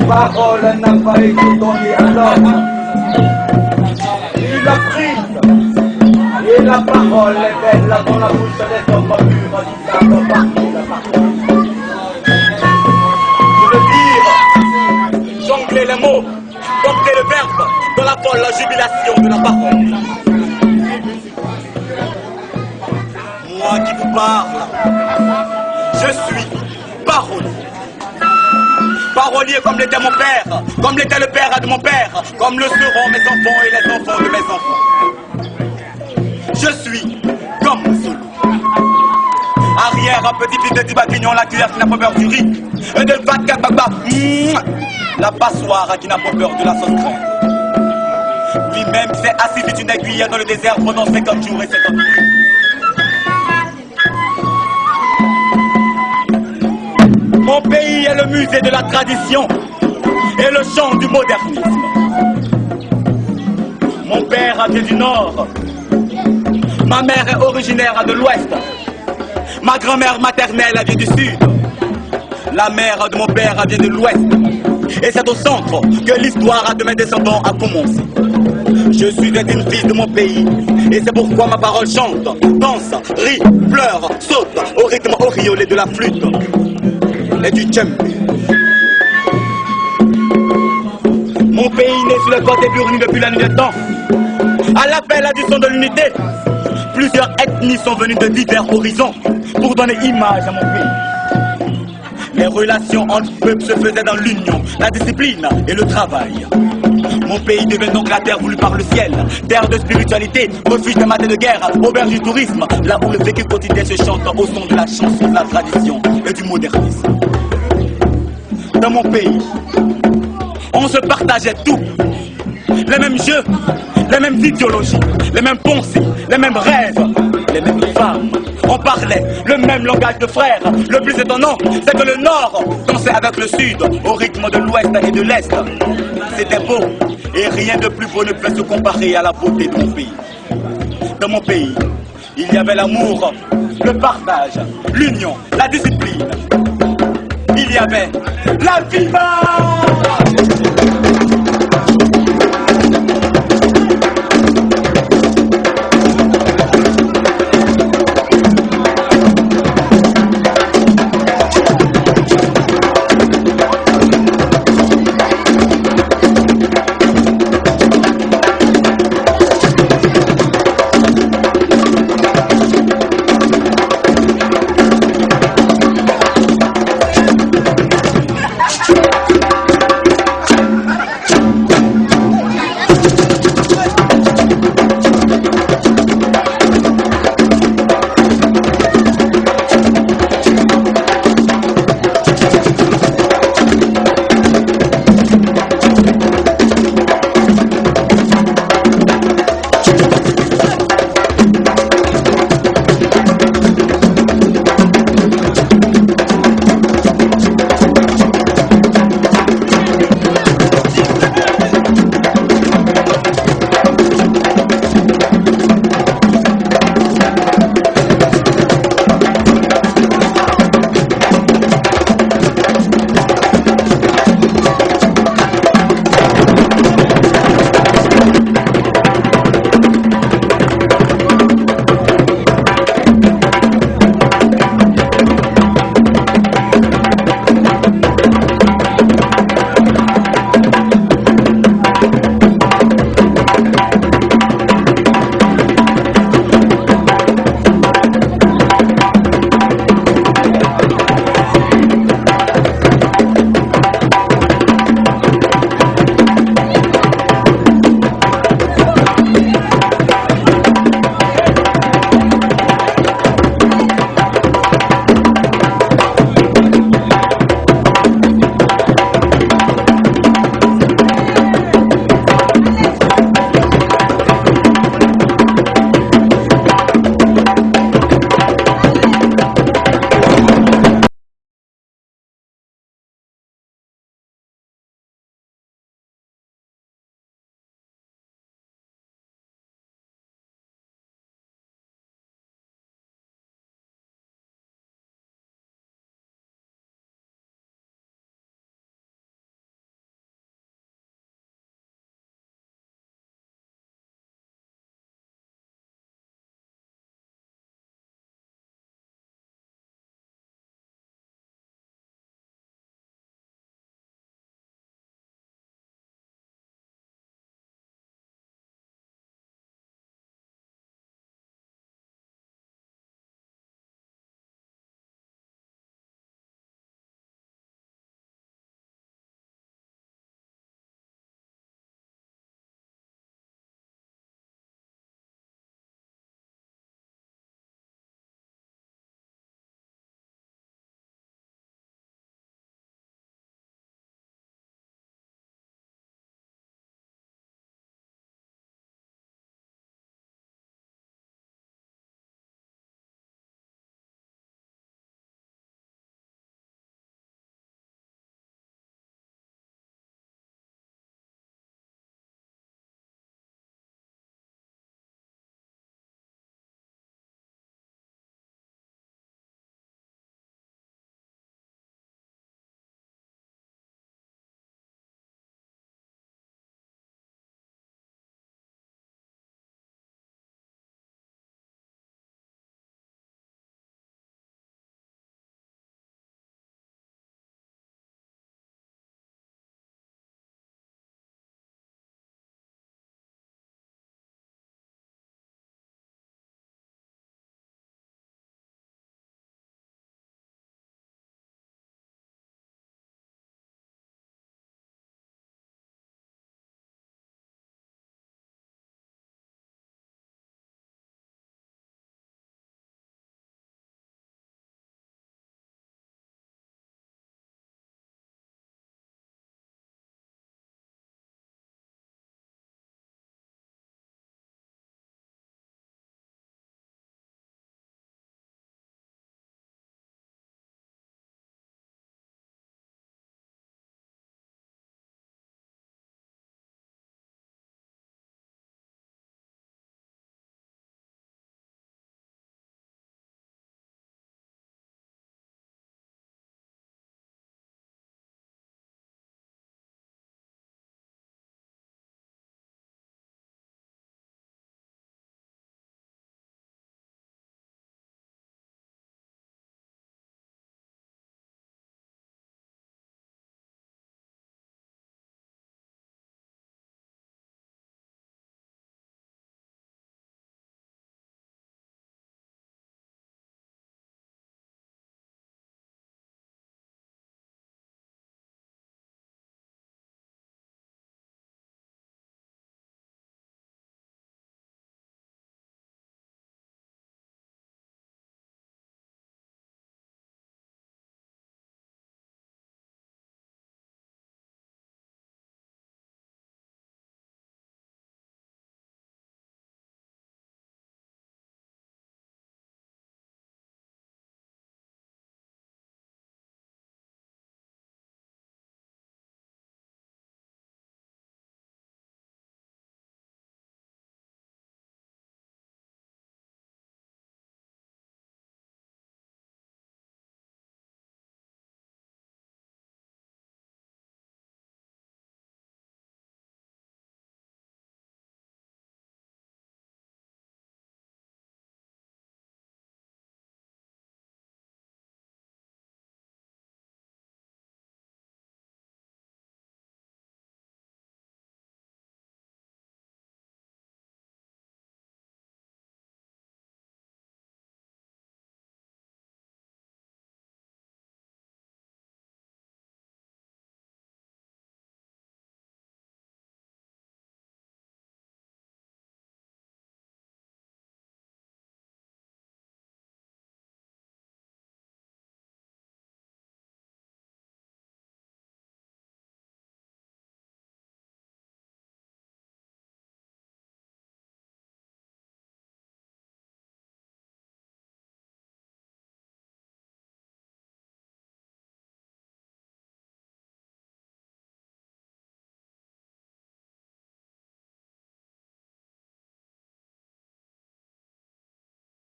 parole n'a pas été donnée à l'homme. Il a pris, et la parole est belle dans la bouche des hommes mûrs qui savent partout la parole. Je veux dire, jongler les mots, porter le verbe dans la folle jubilation de la parole. Moi qui vous parle, je suis parolier. Parolier comme l'était mon père, comme l'était le père de mon père, comme le seront mes enfants et les enfants de mes enfants. Je suis comme Zulu. Arrière, un petit-fils de Tibapignon, la cuillère qui n'a pas peur du riz. Et de Vatka Baba, la passoire qui n'a pas peur de la sauce crème. Lui-même s'est assis sur une aiguille dans le désert pendant 50 jours et 50 nuits. Mon pays est le musée de la tradition et le champ du modernisme. Mon père vient du nord, ma mère est originaire de l'ouest, ma grand-mère maternelle vient du sud, la mère de mon père vient de l'ouest, et c'est au centre que l'histoire de mes descendants a commencé. Je suis une fille de mon pays, et c'est pourquoi ma parole chante, danse, rit, pleure, saute au rythme auréolé de la flûte et du djembé. Mon pays né sur le côté burni depuis la nuit des temps. À l'appel du son de l'unité, plusieurs ethnies sont venues de divers horizons pour donner image à mon pays. Les relations entre peuples se faisaient dans l'union, la discipline et le travail. Mon pays devient donc la terre voulue par le ciel, terre de spiritualité, refuge de matin de guerre, auberge du tourisme, là où le vécu quotidien se chante au son de la chanson, de la tradition et du modernisme. Dans mon pays, on se partageait tout, les mêmes jeux, les mêmes idéologies, les mêmes pensées, les mêmes rêves, les mêmes femmes. On parlait le même langage de frères. Le plus étonnant, c'est que le Nord dansait avec le Sud au rythme de l'Ouest et de l'Est. C'était beau et rien de plus beau ne peut se comparer à la beauté de mon pays. Dans mon pays, il y avait l'amour, le partage, l'union, la discipline. Il y avait la viva!